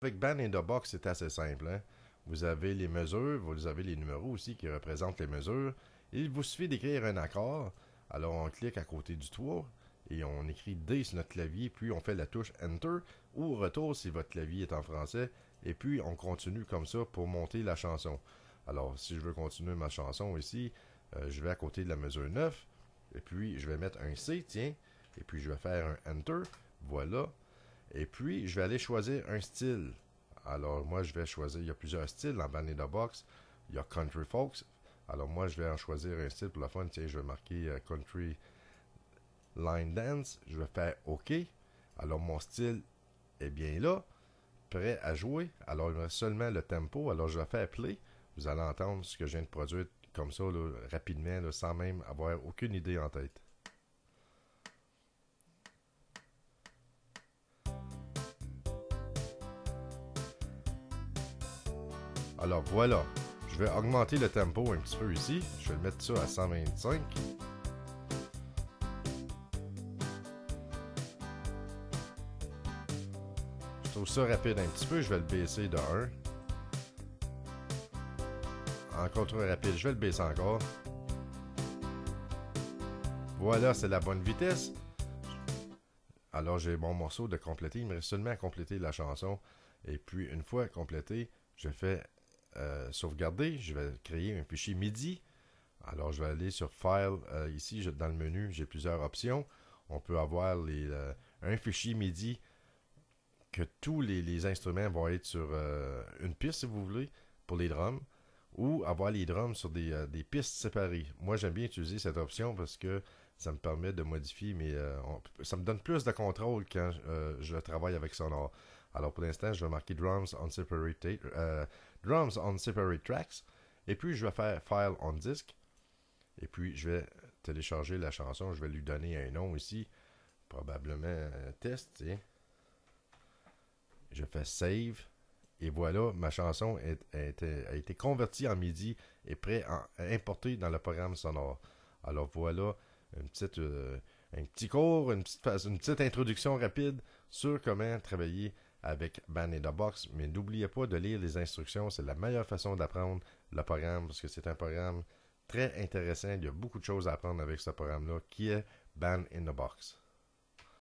Avec Band in the Box, c'est assez simple, hein. Vous avez les mesures, vous avez les numéros aussi qui représentent les mesures. Il vous suffit d'écrire un accord. Alors on clique à côté du 3 et on écrit D sur notre clavier, puis on fait la touche Enter ou retour si votre clavier est en français. Et puis on continue comme ça pour monter la chanson. Alors si je veux continuer ma chanson ici, je vais à côté de la mesure 9 et puis je vais mettre un C, tiens, et puis je vais faire un Enter. Voilà. Et puis, je vais aller choisir un style. Alors, moi, je vais choisir, il y a plusieurs styles dans Band in the Box. Il y a Country Folks. Alors, moi, je vais en choisir un style pour la fun. Tiens, je vais marquer Country Line Dance. Je vais faire OK. Alors, mon style est bien là, prêt à jouer. Alors, il me reste seulement le tempo. Alors, je vais faire Play. Vous allez entendre ce que je viens de produire comme ça, là, rapidement, là, sans même avoir aucune idée en tête. Alors voilà, je vais augmenter le tempo un petit peu ici. Je vais le mettre ça à 125. Je trouve ça rapide un petit peu, je vais le baisser de 1. Encore trop rapide, je vais le baisser encore. Voilà, c'est la bonne vitesse. Alors j'ai mon morceau de compléter. Il me reste seulement à compléter la chanson. Et puis une fois complété, je fais sauvegarder. Je vais créer un fichier MIDI. Alors, je vais aller sur File. Ici, dans le menu, j'ai plusieurs options. On peut avoir un fichier MIDI que tous les instruments vont être sur une piste, si vous voulez, pour les drums, ou avoir les drums sur des pistes séparées. Moi, j'aime bien utiliser cette option parce que ça me permet de modifier, mais ça me donne plus de contrôle quand je travaille avec Sonor. Alors, pour l'instant, je vais marquer Drums on Separate Tracks, et puis je vais faire File on Disk. Et puis, je vais télécharger la chanson. Je vais lui donner un nom ici. Probablement un test. Tiens. Je fais Save. Et voilà, ma chanson a été convertie en MIDI et prêt à importer dans le programme sonore. Alors voilà, un petit cours, une petite introduction rapide sur comment travailler avec Band in the Box. Mais n'oubliez pas de lire les instructions. C'est la meilleure façon d'apprendre le programme parce que c'est un programme très intéressant. Il y a beaucoup de choses à apprendre avec ce programme-là qui est Band in the Box.